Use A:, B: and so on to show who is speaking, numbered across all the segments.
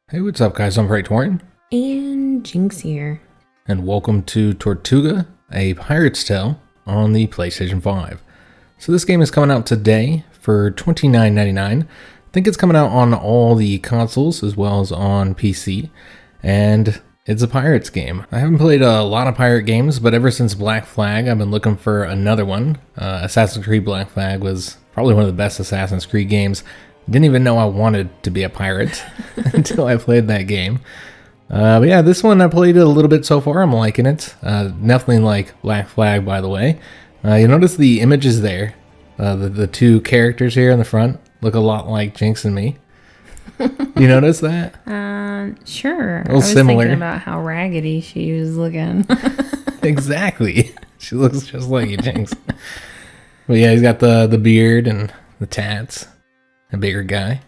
A: Hey, what's up guys? I'm Praetorian.
B: And Jynx here.
A: And welcome to Tortuga, a pirate's tale on the PlayStation 5. So this game is coming out today for $29.99. I think it's coming out on all the consoles as well as on PC. And it's a pirate's game. I haven't played a lot of pirate games, but ever since Black Flag, I've been looking for another one. Assassin's Creed Black Flag was probably one of the best Assassin's Creed games. Didn't even know I wanted to be a pirate until I played that game. But yeah, this one I played it a little bit so far. I'm liking it. Nothing like Black Flag, by the way. You notice the images there. The two characters here in the front look a lot like Jynx and me. You notice that?
B: Sure.
A: A little similar.
B: Thinking about how raggedy she was looking.
A: Exactly. She looks just like you, Jynx. But yeah, he's got the beard and the tats. A bigger guy.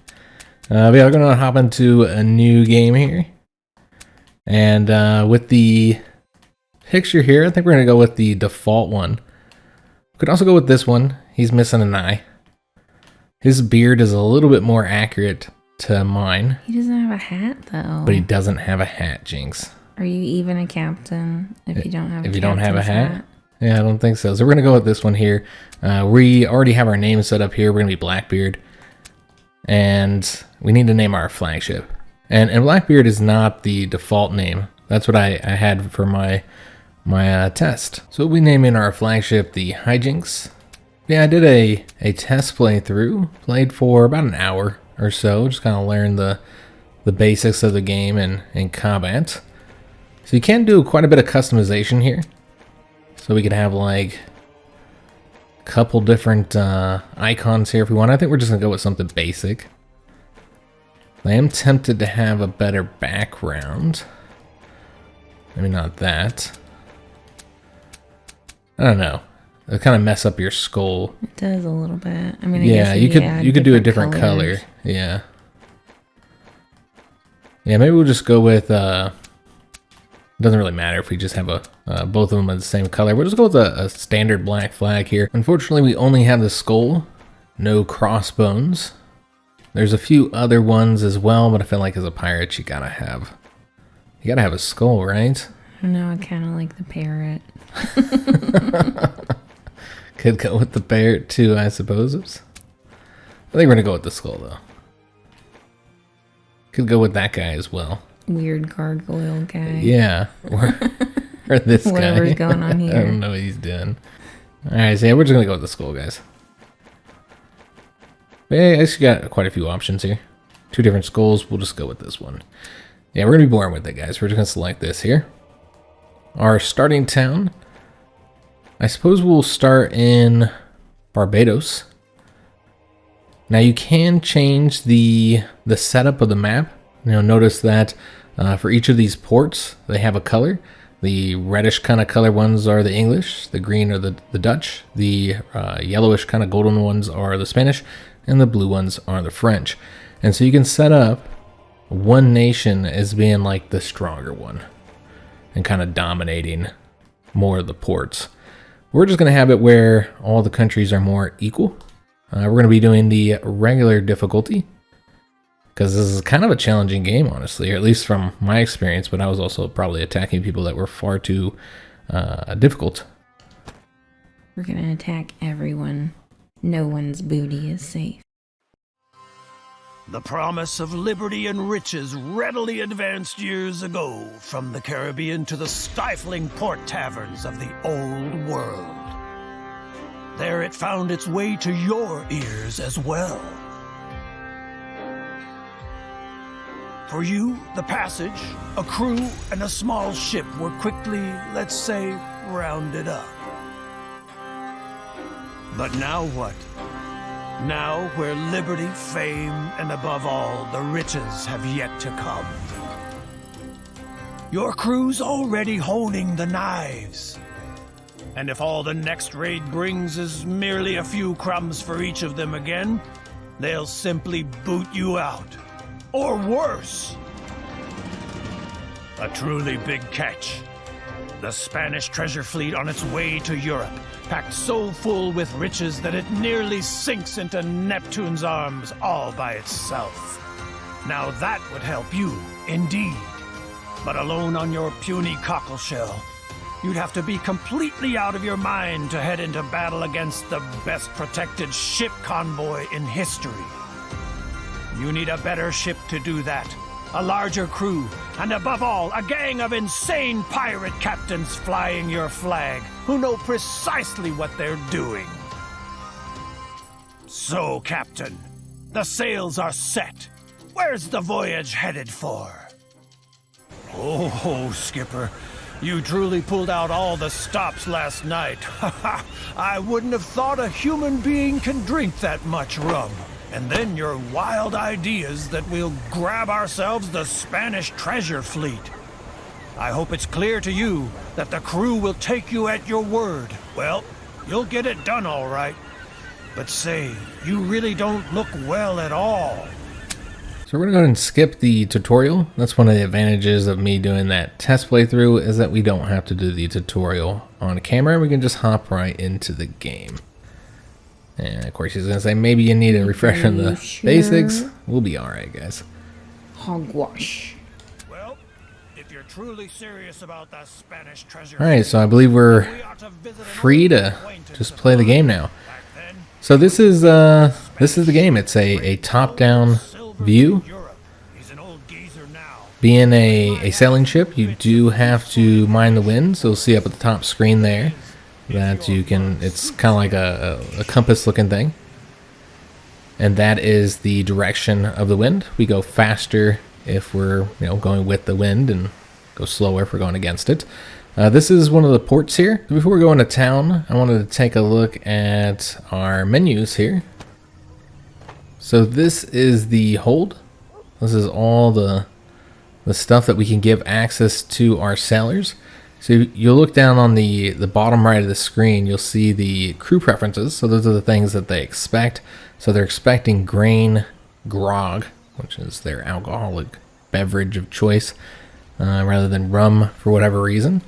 A: But yeah, we're going to hop into a new game here. And with the picture here, I think we're going to go with the default one. We could also go with this one. He's missing an eye. His beard is a little bit more accurate to mine.
B: He doesn't have a hat, though.
A: But he doesn't have a hat, Jynx.
B: Are you even a captain if you don't have
A: if you don't have a hat? Yeah, I don't think so. So we're going to go with this one here. We already have our name set up here. We're going to be Blackbeard. And we need to name our flagship. And Blackbeard is not the default name. That's what I had for my test. So we name in our flagship the HiJynx. Yeah, I did a test playthrough. Played for about an hour or so. Just kind of learned the basics of the game and combat. So you can do quite a bit of customization here. So we could have like couple different icons here if we want. I think we're just gonna go with something basic. I am tempted to have a better background. Maybe not that. I don't know. It'll kind of mess up your skull.
B: It does a little bit. I mean,
A: yeah, you could do a different color. Yeah. Yeah, maybe we'll just go with doesn't really matter if we just have both of them are the same color. We'll just go with a standard Black Flag here. Unfortunately, we only have the skull, no crossbones. There's a few other ones as well, but I feel like as a pirate, you gotta have a skull, right?
B: I don't know. I kind of like the parrot.
A: Could go with the parrot too, I suppose. I think we're gonna go with the skull though. Could go with that guy as well.
B: Weird gargoyle guy.
A: Yeah. Or this guy.
B: Whatever's going on here.
A: I don't know what he's doing. Alright, so yeah, we're just going to go with the skull, guys. But yeah, I actually got quite a few options here. Two different skulls. We'll just go with this one. Yeah, we're going to be boring with it, guys. We're just going to select this here. Our starting town. I suppose we'll start in Barbados. Now you can change the setup of the map. You know, notice that for each of these ports, they have a color. The reddish kind of color ones are the English, the green are the Dutch, the yellowish kind of golden ones are the Spanish, and the blue ones are the French. And so you can set up one nation as being like the stronger one and kind of dominating more of the ports. We're just going to have it where all the countries are more equal. We're going to be doing the regular difficulty, because this is kind of a challenging game, honestly, or at least from my experience, but I was also probably attacking people that were far too difficult.
B: We're going to attack everyone. No one's booty is safe.
C: The promise of liberty and riches readily advanced years ago from the Caribbean to the stifling port taverns of the old world. There it found its way to your ears as well. For you, the passage, a crew, and a small ship were quickly, let's say, rounded up. But now what? Now where liberty, fame, and above all, the riches have yet to come. Your crew's already honing the knives. And if all the next raid brings is merely a few crumbs for each of them again, they'll simply boot you out. Or worse. A truly big catch. The Spanish treasure fleet on its way to Europe, packed so full with riches that it nearly sinks into Neptune's arms all by itself. Now that would help you, indeed. But alone on your puny cockleshell, you'd have to be completely out of your mind to head into battle against the best protected ship convoy in history. You need a better ship to do that. A larger crew, and above all, a gang of insane pirate captains flying your flag, who know precisely what they're doing. So, Captain, the sails are set. Where's the voyage headed for? Oh, Skipper, you truly pulled out all the stops last night. I wouldn't have thought a human being can drink that much rum. And then your wild ideas that we'll grab ourselves the Spanish treasure fleet. I hope it's clear to you that the crew will take you at your word. Well, you'll get it done all right. But say, you really don't look well at all.
A: So we're going to go ahead and skip the tutorial. That's one of the advantages of me doing that test playthrough, is that we don't have to do the tutorial on camera. We can just hop right into the game. And of course he's going to say, maybe you need a refresher on the basics. We'll be alright, guys.
B: Hogwash.
C: Well, if you're truly serious about that Spanish treasure.
A: Alright, so I believe we're free to just play the game now. So this is the game. It's a top-down view. Being a sailing ship, you do have to mind the wind. So you'll see up at the top screen there that you can, it's kind of like a compass looking thing, and that is the direction of the wind. We go faster if we're going with the wind, and go slower if we're going against it. This is one of the ports here. Before we go into town, I wanted to take a look at our menus here. So this is the hold. This is all the stuff that we can give access to our sailors. So you'll look down on the bottom right of the screen, you'll see the crew preferences. So those are the things that they expect. So they're expecting grain grog, which is their alcoholic beverage of choice, rather than rum for whatever reason.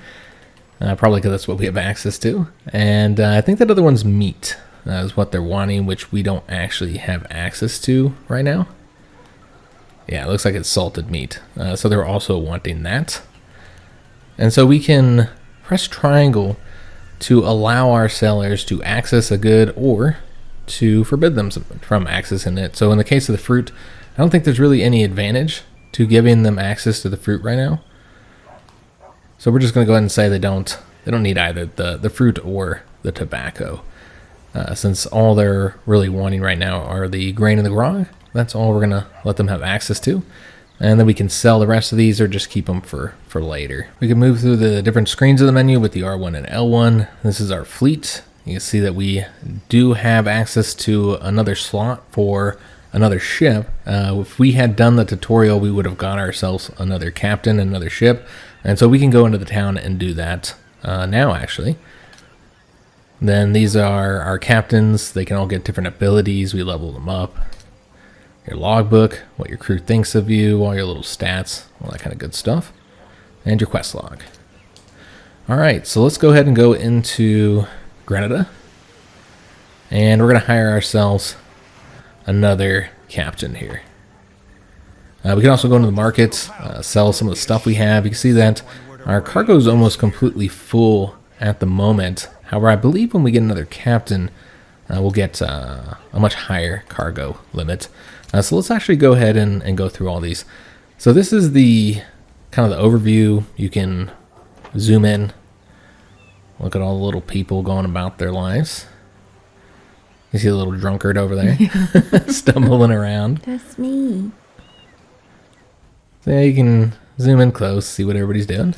A: Probably because that's what we have access to. And I think that other one's meat is what they're wanting, which we don't actually have access to right now. Yeah, it looks like it's salted meat. So they're also wanting that. And so we can press triangle to allow our sailors to access a good, or to forbid them from accessing it. So in the case of the fruit, I don't think there's really any advantage to giving them access to the fruit right now. So we're just going to go ahead and say they don't need either the fruit or the tobacco. Since all they're really wanting right now are the grain and the grog, that's all we're going to let them have access to. And then we can sell the rest of these or just keep them for later. We can move through the different screens of the menu with the R1 and L1. This is our fleet. You can see that we do have access to another slot for another ship. If we had done the tutorial, we would have got ourselves another captain, another ship. And so we can go into the town and do that now, actually. Then these are our captains. They can all get different abilities. We level them up. Your logbook, what your crew thinks of you, all your little stats, all that kind of good stuff. And your quest log. Alright, so let's go ahead and go into Grenada. And we're going to hire ourselves another captain here. We can also go into the market, sell some of the stuff we have. You can see that our cargo is almost completely full at the moment. However, I believe when we get another captain, we'll get a much higher cargo limit. So let's actually go ahead and go through all these. So this is the kind of the overview. You can zoom in, look at all the little people going about their lives. You see a little drunkard over there stumbling around.
B: That's me.
A: So you can zoom in close, see what everybody's doing.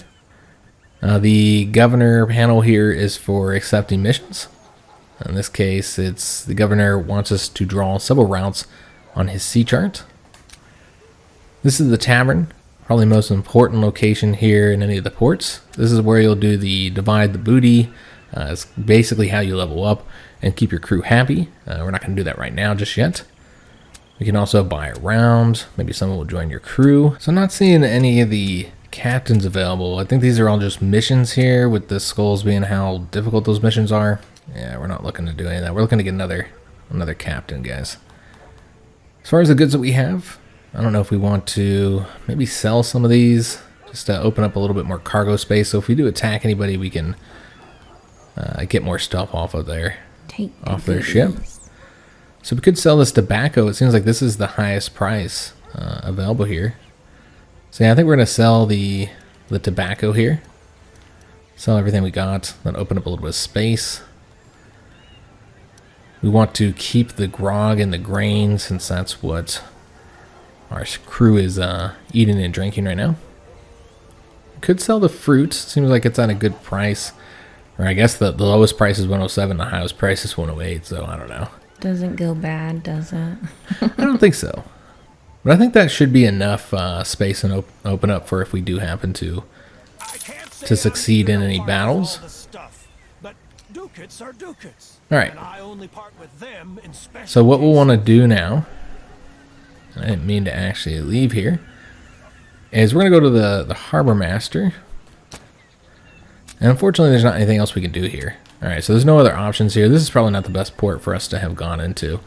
A: The governor panel here is for accepting missions. In this case, it's the governor wants us to draw several routes on his sea chart. This is the tavern, probably the most important location here in any of the ports. This is where you'll do the divide the booty. It's basically how you level up and keep your crew happy. We're not going to do that right now just yet. We can also buy a round. Maybe someone will join your crew. So I'm not seeing any of the captains available. I think these are all just missions here, with the skulls being how difficult those missions are. Yeah, we're not looking to do any of that. We're looking to get another captain, guys. As far as the goods that we have, I don't know if we want to maybe sell some of these just to open up a little bit more cargo space. So if we do attack anybody, we can get more stuff off of their ship. So we could sell this tobacco. It seems like this is the highest price available here. So yeah, I think we're going to sell the tobacco here. Sell everything we got. Then open up a little bit of space. We want to keep the grog and the grain since that's what our crew is eating and drinking right now. Could sell the fruit. Seems like it's at a good price. Or I guess the lowest price is 107. The highest price is 108. So I don't know.
B: Doesn't go bad, does it?
A: I don't think so. But I think that should be enough space and open up for if we do happen to succeed in any battles. Alright. So what we'll want to do now, I didn't mean to actually leave here, is we're going to go to the harbor master. And unfortunately there's not anything else we can do here. Alright, so there's no other options here. This is probably not the best port for us to have gone into.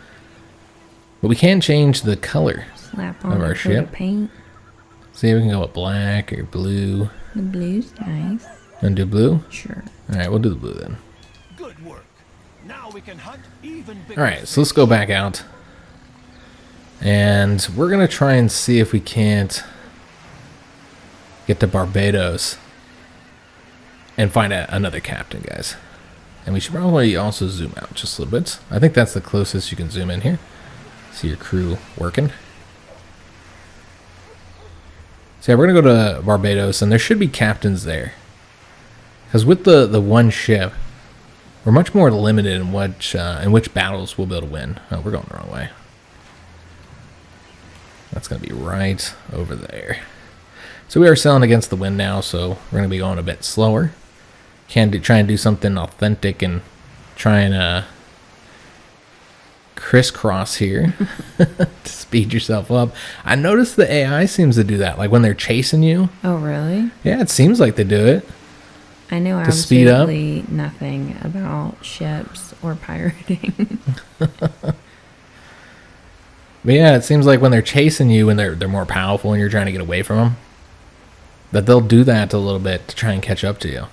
A: But we can change the color of our ship.
B: Paint.
A: See if we can go with black or blue.
B: The blue's nice.
A: And do blue?
B: Sure.
A: Alright, we'll do the blue then.
C: Good work. Now we can hunt even bigger.
A: Alright, so let's go back out. And we're going to try and see if we can't get to Barbados and find another captain, guys. And we should probably also zoom out just a little bit. I think that's the closest you can zoom in here. See your crew working. So yeah, we're going to go to Barbados, and there should be captains there. Because with the one ship, we're much more limited in which battles we'll be able to win. Oh, we're going the wrong way. That's going to be right over there. So we are sailing against the wind now, so we're going to be going a bit slower. Try and do something authentic and try and crisscross here to speed yourself up. I noticed the AI seems to do that, like when they're chasing you.
B: Oh, really?
A: Yeah, it seems like they do it.
B: I know absolutely nothing about ships or pirating.
A: But yeah, it seems like when they're chasing you and they're more powerful and you're trying to get away from them, that they'll do that a little bit to try and catch up to you.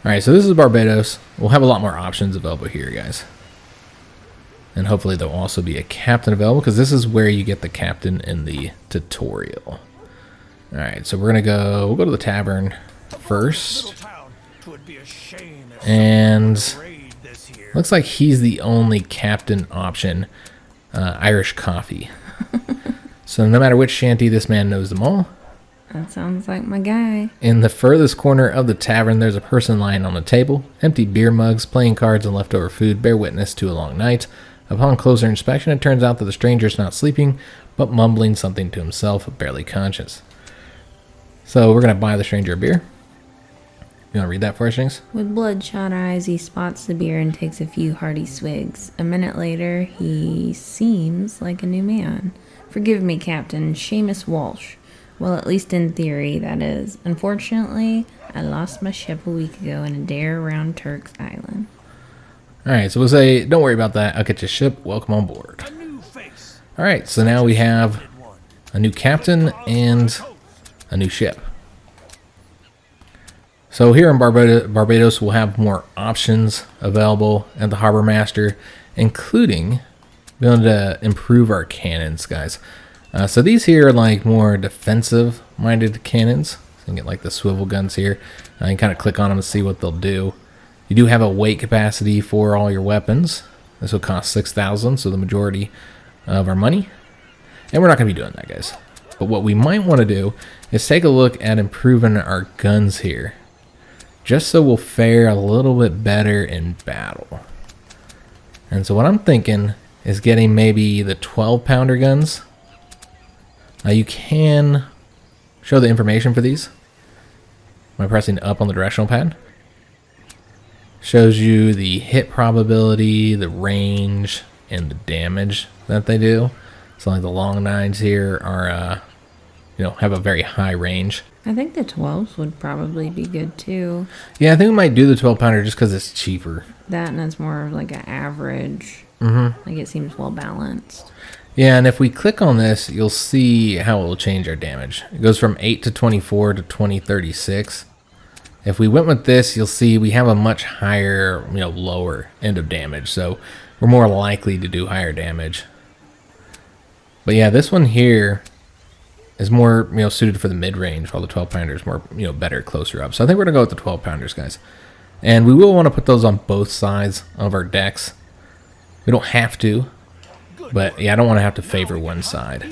A: Alright, so this is Barbados. We'll have a lot more options available here, guys. And hopefully there'll also be a captain available, because this is where you get the captain in the tutorial. Alright, so we'll go to the tavern first. And looks like he's the only captain option. Irish coffee. So no matter which shanty, this man knows them all.
B: That sounds like my guy.
A: In the furthest corner of the tavern, there's a person lying on the table. Empty beer mugs, playing cards, and leftover food bear witness to a long night. Upon closer inspection, it turns out that the stranger's not sleeping, but mumbling something to himself, barely conscious. So we're going to buy the stranger a beer. You want to read that for us, Jinx?
B: With bloodshot eyes, he spots the beer and takes a few hearty swigs. A minute later, he seems like a new man. Forgive me, Captain, Seamus Walsh. Well, at least in theory, that is. Unfortunately, I lost my ship a week ago in a dare around Turk's Island.
A: Alright, so we'll say, don't worry about that. I'll get your ship. Welcome on board. Alright, so now we have a new captain and a new ship. So here in Barbados, we'll have more options available at the Harbor Master, including being able to improve our cannons, guys. So these here are like more defensive-minded cannons. So you can get like the swivel guns here. You can kind of click on them to see what they'll do. You do have a weight capacity for all your weapons. This will cost 6,000, so the majority of our money. And we're not going to be doing that, guys. But what we might want to do is take a look at improving our guns here, just so we'll fare a little bit better in battle. And so what I'm thinking is getting maybe the 12-pounder guns. You can show the information for these by pressing up on the directional pad. Shows you the hit probability, the range, and the damage that they do. So like the long nines here are, have a very high range.
B: I think the 12s would probably be good too.
A: Yeah, I think we might do the 12-pounder just because it's cheaper.
B: That, and it's more of like an average. Like it seems well balanced.
A: Yeah, and if we click on this, you'll see how it will change our damage. It goes from 8 to 24 to 2036. If we went with this, you'll see we have a much higher, lower end of damage. So we're more likely to do higher damage. But yeah, this one here is more, suited for the mid-range, while the 12-pounder is more, better closer up. So I think we're going to go with the 12-pounders, guys. And we will want to put those on both sides of our decks. We don't have to, but yeah, I don't want to have to favor one side.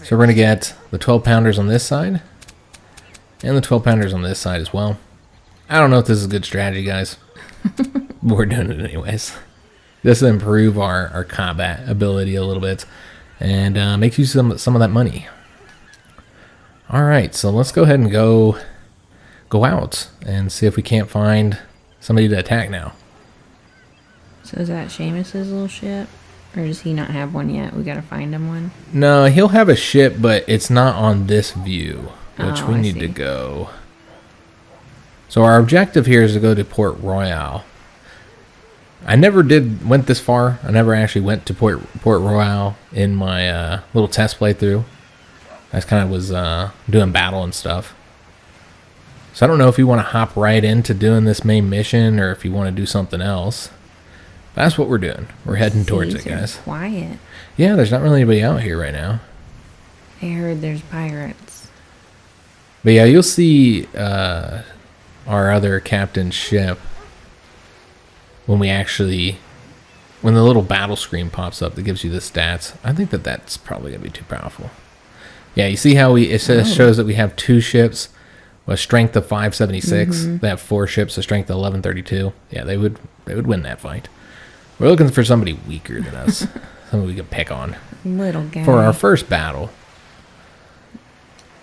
A: So we're going to get the 12-pounders on this side, and the 12-pounders on this side as well. I don't know if this is a good strategy, guys. But we're doing it anyways. This will improve our combat ability a little bit, and make use of some of that money. Alright, so let's go ahead and go out and see if we can't find somebody to attack now.
B: So is that Seamus's little ship? Or does he not have one yet? We gotta find him one?
A: No, he'll have a ship, but it's not on this view, which we need to go. So our objective here is to go to Port Royal. I never went this far. I never actually went to Port Royal in my little test playthrough. I just kind of was doing battle and stuff. So I don't know if you want to hop right into doing this main mission or if you want to do something else. That's what we're doing. We're heading towards it, guys.
B: Quiet.
A: Yeah, there's not really anybody out here right now.
B: I heard there's pirates.
A: But yeah, you'll see our other captain's ship when the little battle screen pops up that gives you the stats. I think that's probably going to be too powerful. Yeah, you see how it shows that we have 2 ships with strength of 576. They have 4 ships with strength of 1132. Yeah, they would win that fight. We're looking for somebody weaker than us. Somebody we could pick on.
B: Little guy.
A: For our first battle.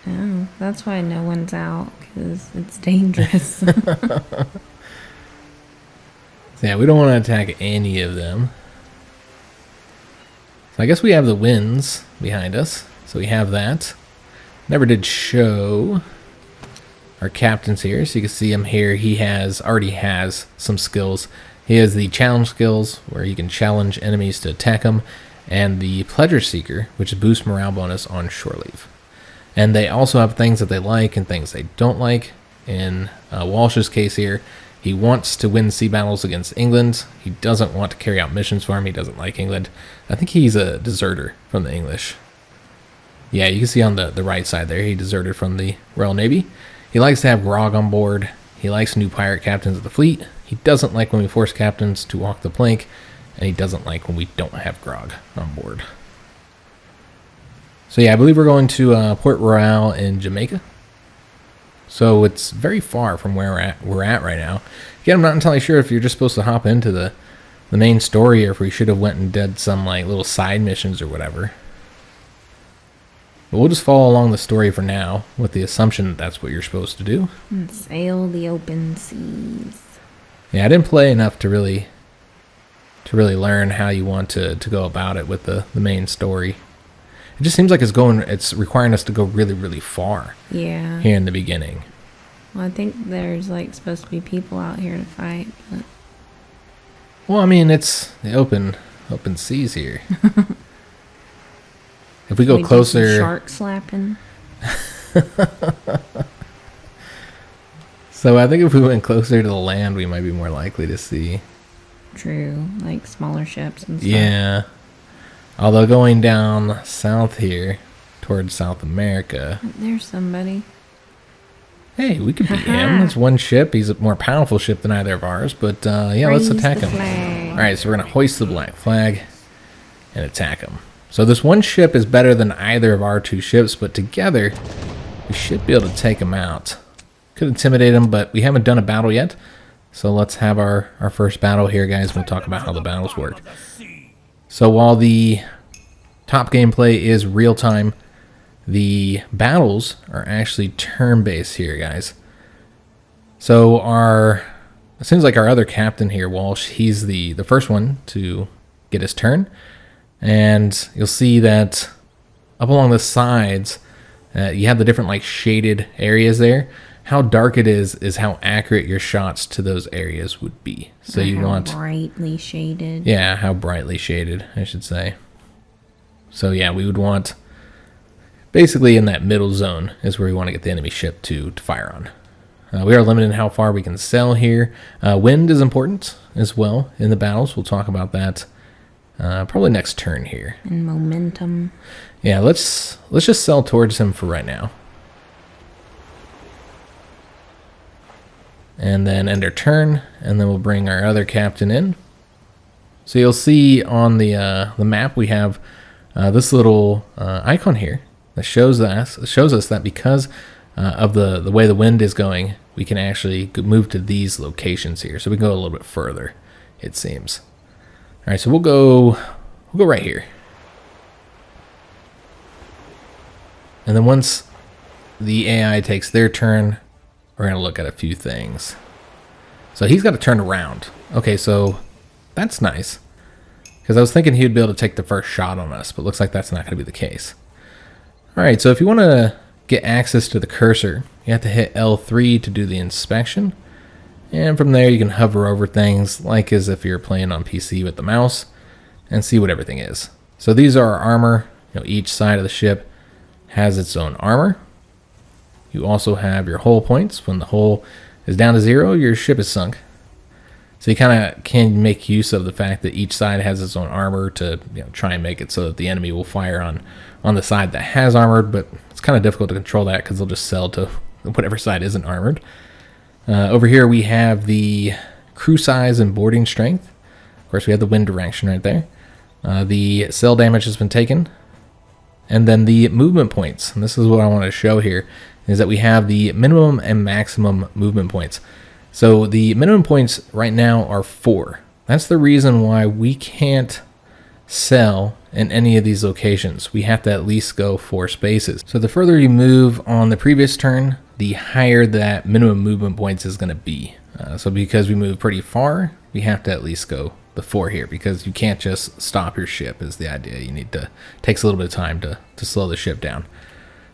B: Oh, that's why no one's out, because it's dangerous.
A: Yeah, we don't want to attack any of them. So I guess we have the winds behind us. So we have that. Never did show our captains here, so you can see him here. He already has some skills. He has the challenge skills, where he can challenge enemies to attack him, and the pleasure seeker, which boosts morale bonus on shore leave. And they also have things that they like and things they don't like. In Walsh's case here, he wants to win sea battles against England. He doesn't want to carry out missions for him. He doesn't like England. I think he's a deserter from the English. Yeah, you can see on the right side there, he deserted from the Royal Navy. He likes to have grog on board. He likes new pirate captains of the fleet. He doesn't like when we force captains to walk the plank. And he doesn't like when we don't have grog on board. So yeah, I believe we're going to Port Royal in Jamaica. So it's very far from where we're at right now. Again, I'm not entirely sure if you're just supposed to hop into the main story or if we should have went and did some like little side missions or whatever. But we'll just follow along the story for now with the assumption that that's what you're supposed to do.
B: And sail the open seas.
A: Yeah, I didn't play enough to really learn how you want to go about it with the main story. It just seems like it's requiring us to go really, really far.
B: Yeah.
A: Here in the beginning.
B: Well, I think there's like supposed to be people out here to fight. But...
A: Well, I mean, it's the open seas here. If we go
B: maybe
A: closer,
B: some shark slapping.
A: So I think if we went closer to the land, we might be more likely to see.
B: True, like smaller ships and stuff.
A: Yeah. Although going down south here, towards South America.
B: There's somebody.
A: Hey, we could beat him. It's one ship. He's a more powerful ship than either of ours. But yeah, let's attack him. All right, so we're going to hoist the black flag and attack him. So this one ship is better than either of our 2 ships, but together we should be able to take him out. Could intimidate him, but we haven't done a battle yet. So let's have our first battle here, guys. We'll talk about how the battles work. So while the top gameplay is real-time, the battles are actually turn-based here, guys. So it seems like our other captain here, Walsh, he's the first one to get his turn. And you'll see that up along the sides, you have the different like shaded areas there. How dark it is how accurate your shots to those areas would be. So you want
B: brightly shaded.
A: Yeah, how brightly shaded, I should say. So yeah, we would want, basically in that middle zone is where we want to get the enemy ship to fire on. We are limited in how far we can sail here. Wind is important as well in the battles. We'll talk about that probably next turn here.
B: And momentum.
A: Yeah, let's just sail towards him for right now. And then end our turn, and then we'll bring our other captain in. So you'll see on the map we have this little icon here that shows us that because of the way the wind is going, we can actually move to these locations here. So we can go a little bit further, it seems. All right, so we'll go right here. And then once the AI takes their turn, we're going to look at a few things. So he's got to turn around. Okay, so that's nice. Because I was thinking he would be able to take the first shot on us, but looks like that's not going to be the case. All right, so if you want to get access to the cursor, you have to hit L3 to do the inspection. And from there, you can hover over things like as if you're playing on PC with the mouse and see what everything is. So these are our armor. Each side of the ship has its own armor. You also have your hull points. When the hull is down to 0, your ship is sunk. So you kind of can make use of the fact that each side has its own armor to try and make it so that the enemy will fire on the side that has armored, but it's kind of difficult to control that because they'll just sell to whatever side isn't armored. Over here we have the crew size and boarding strength. Of course, we have the wind direction right there. The sail damage has been taken. And then the movement points, and this is what I want to show here, is that we have the minimum and maximum movement points. So the minimum points right now are 4. That's the reason why we can't sell in any of these locations. We have to at least go 4 spaces. So the further you move on the previous turn, the higher that minimum movement points is going to be. So because we move pretty far, we have to at least go the 4 here, because you can't just stop your ship is the idea. You need to, takes a little bit of time to slow the ship down.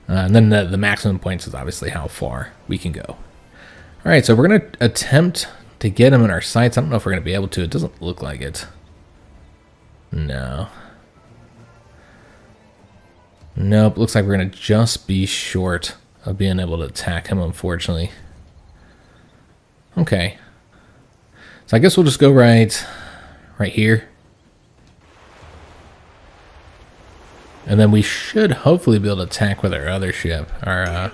A: And then the maximum points is obviously how far we can go. All right, so we're going to attempt to get him in our sights. I don't know if we're going to be able to. It doesn't look like it. No. Nope, looks like we're going to just be short of being able to attack him, unfortunately. Okay. So I guess we'll just go right here. And then we should hopefully be able to attack with our other ship, our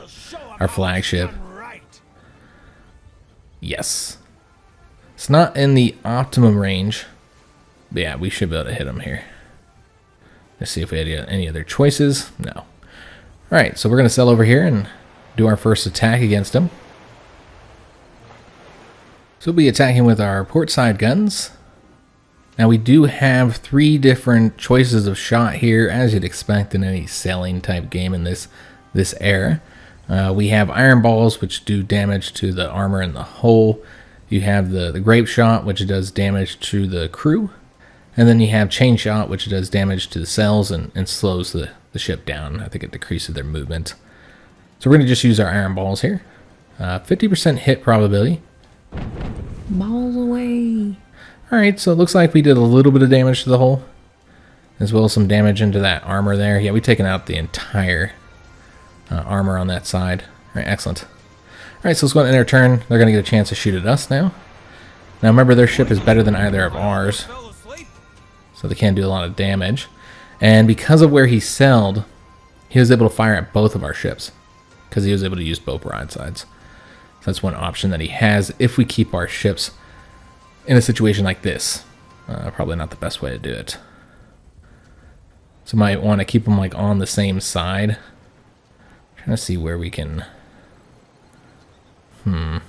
A: flagship. Yes. It's not in the optimum range, but yeah, we should be able to hit him here. Let's see if we had any other choices. No. All right, so we're going to sail over here and do our first attack against him. So we'll be attacking with our port side guns. Now we do have 3 different choices of shot here, as you'd expect in any sailing type game in this era. We have iron balls, which do damage to the armor and the hull. You have the grape shot, which does damage to the crew. And then you have chain shot, which does damage to the sails and slows the ship down. I think it decreases their movement. So we're going to just use our iron balls here. 50% hit probability.
B: Balls away.
A: Alright, so it looks like we did a little bit of damage to the hull, as well as some damage into that armor there. Yeah, we've taken out the entire armor on that side. Alright, excellent. Alright, so let's go ahead and end our turn. They're going to get a chance to shoot at us now. Now remember, their ship is better than either of ours, so they can't do a lot of damage. And because of where he sailed, he was able to fire at both of our ships, because he was able to use both broadsides. So that's one option that he has if we keep our ships in a situation like this. Probably not the best way to do it. So might want to keep them like on the same side. Trying to see where we can. I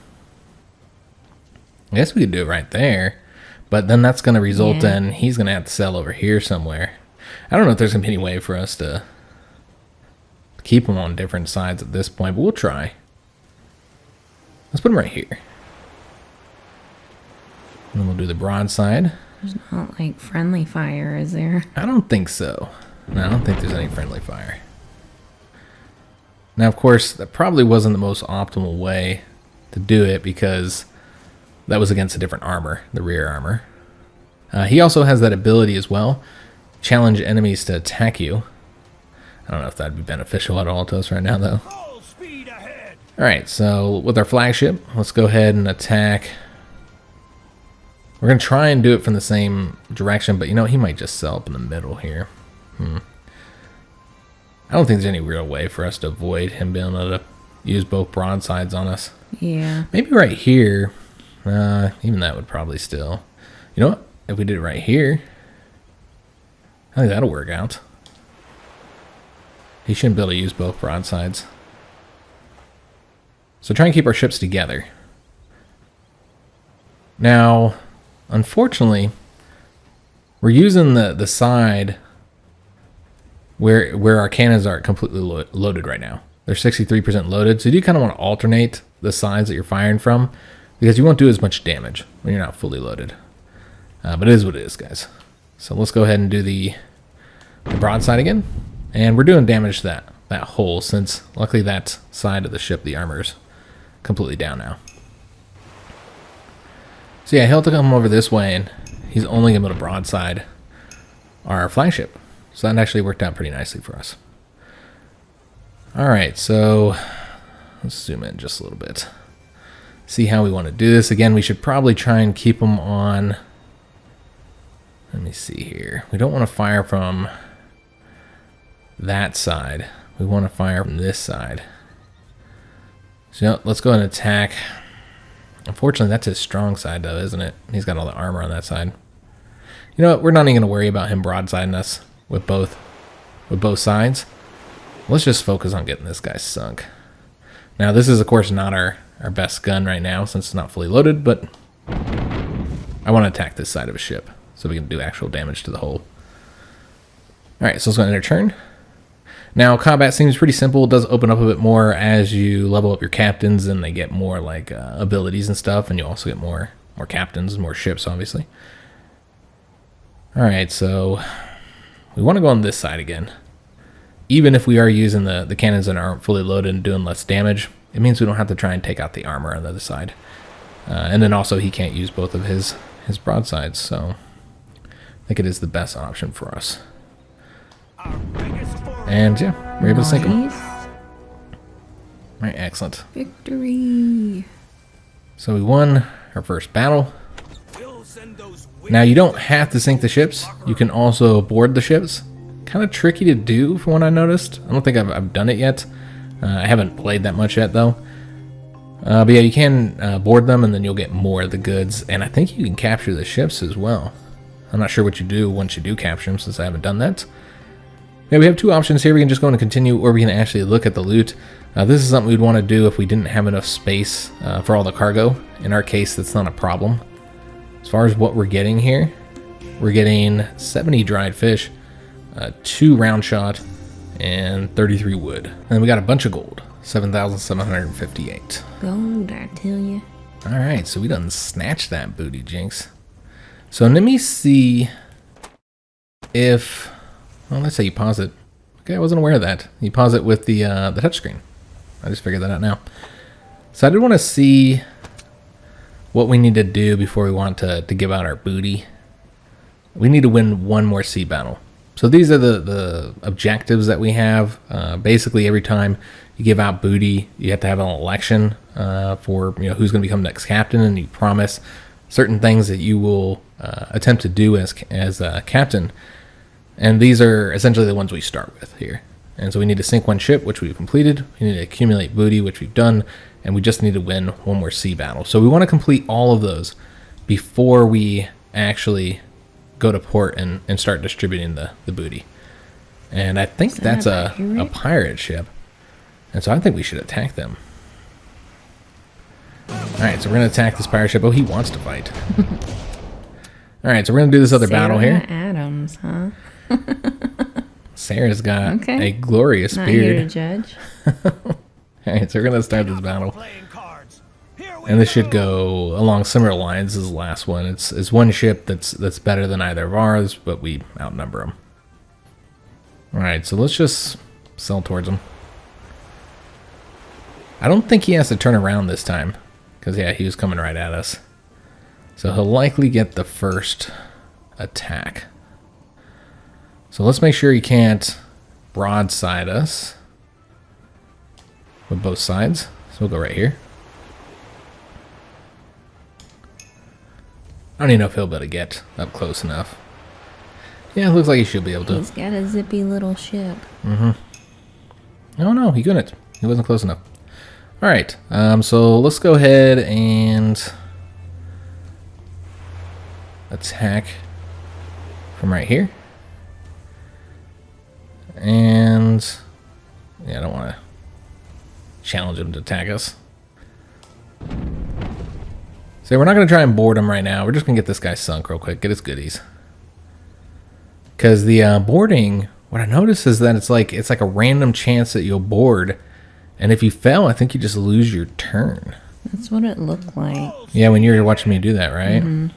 A: guess we could do it right there, but then that's going to result in he's going to have to sail over here somewhere. I don't know if there's going to be any way for us to keep them on different sides at this point, but we'll try. Let's put them right here. And then we'll do the broadside.
B: There's not like friendly fire, is there?
A: I don't think so. No, I don't think there's any friendly fire. Now, of course, that probably wasn't the most optimal way to do it because that was against a different armor, the rear armor. He also has that ability as well. challenge enemies to attack you. I don't know if that'd be beneficial at all to us right now, though.
C: Full speed ahead.
A: Alright, so with our flagship, let's go ahead and attack. We're going to try and do it from the same direction, but you know, he might just sell up in the middle here. I don't think there's any real way for us to avoid him being able to use both broadsides on us.
B: Yeah.
A: Maybe right here. Even that would probably still. You know what? If we did it right here, I think that'll work out. He shouldn't be able to use both broadsides. So try and keep our ships together. Now, unfortunately, we're using the side where our cannons are completely loaded right now. They're 63% loaded, so you do kind of want to alternate the sides that you're firing from, because you won't do as much damage when you're not fully loaded. But it is what it is, guys. So let's go ahead and do the broadside again. And we're doing damage to that hole, since luckily that side of the ship, the armor's completely down now. So yeah, he'll have to come over this way, and he's only able to broadside our flagship. So that actually worked out pretty nicely for us. Alright, so let's zoom in just a little bit. See how we want to do this. Again, we should probably try and keep them on. Let me see here. We don't want to fire from that side. We want to fire from this side. So let's go ahead and attack. Unfortunately, that's his strong side, though, isn't it? He's got all the armor on that side. You know what? We're not even going to worry about him broadsiding us with both sides. Let's just focus on getting this guy sunk. Now, this is, of course, not our best gun right now, since it's not fully loaded, but I want to attack this side of a ship so we can do actual damage to the hull. Alright, so let's go into turn. Now, combat seems pretty simple. It does open up a bit more as you level up your captains, and they get more like abilities and stuff, and you also get more captains and more ships, obviously. Alright, so we want to go on this side again. Even if we are using the cannons that aren't fully loaded and doing less damage, it means we don't have to try and take out the armor on the other side. And then also he can't use both of his broadsides, so I think it is the best option for us. And yeah, we're able to sink him. Alright, excellent.
B: Victory!
A: So we won our first battle. Now you don't have to sink the ships. You can also board the ships. Kind of tricky to do from what I noticed. I don't think I've done it yet. I haven't played that much yet though. But yeah, you can board them and then you'll get more of the goods. And I think you can capture the ships as well. I'm not sure what you do once you do capture them, since I haven't done that. Yeah, we have two options here. We can just go and continue, or we can actually look at the loot. This is something we'd want to do if we didn't have enough space for all the cargo. In our case, that's not a problem. As far as what we're getting here, we're getting 70 dried fish, 2 round shot, and 33 wood. And we got a bunch of gold, 7,758.
B: Gold, I tell you.
A: Alright, so we done snatched that booty, Jinx. So let me see if... Well, let's say you pause it. Okay, I wasn't aware of that. You pause it with the touchscreen. I just figured that out now. So I did want to see what we need to do before we want to give out our booty. We need to win one more sea battle. So these are the objectives that we have. Basically, every time you give out booty, you have to have an election for who's going to become next captain, and you promise certain things that you will attempt to do as captain. And these are essentially the ones we start with here. And so we need to sink one ship, which we've completed. We need to accumulate booty, which we've done. And we just need to win one more sea battle. So we want to complete all of those before we actually go to port and start distributing the booty. And I think that's a pirate ship. And so I think we should attack them. Alright, so we're going to attack this pirate ship. Oh, he wants to fight. Alright, so we're going to do this other battle here.
B: Adams, huh?
A: Sarah's got
B: okay.
A: a glorious
B: Not
A: beard.
B: here to judge.
A: Alright, so we're going to start this battle. And this should go along similar lines as the last one. It's one ship that's better than either of ours, but we outnumber them. Alright, so let's just sail towards him. I don't think he has to turn around this time, because yeah, he was coming right at us. So he'll likely get the first attack. So let's make sure he can't broadside us with both sides. So we'll go right here. I don't even know if he'll be able to get up close enough. Yeah, it looks like he should be able to.
B: He's got a zippy little ship.
A: Oh no, he couldn't. He wasn't close enough. Alright, so let's go ahead and attack from right here. And yeah, I don't want to challenge him to attack us. So we're not going to try and board him right now. We're just going to get this guy sunk real quick. Get his goodies. Because the boarding, what I noticed is that it's like a random chance that you'll board. And if you fail, I think you just lose your turn.
B: That's what it looked like.
A: Yeah, when you were watching me do that, right? Mm-hmm.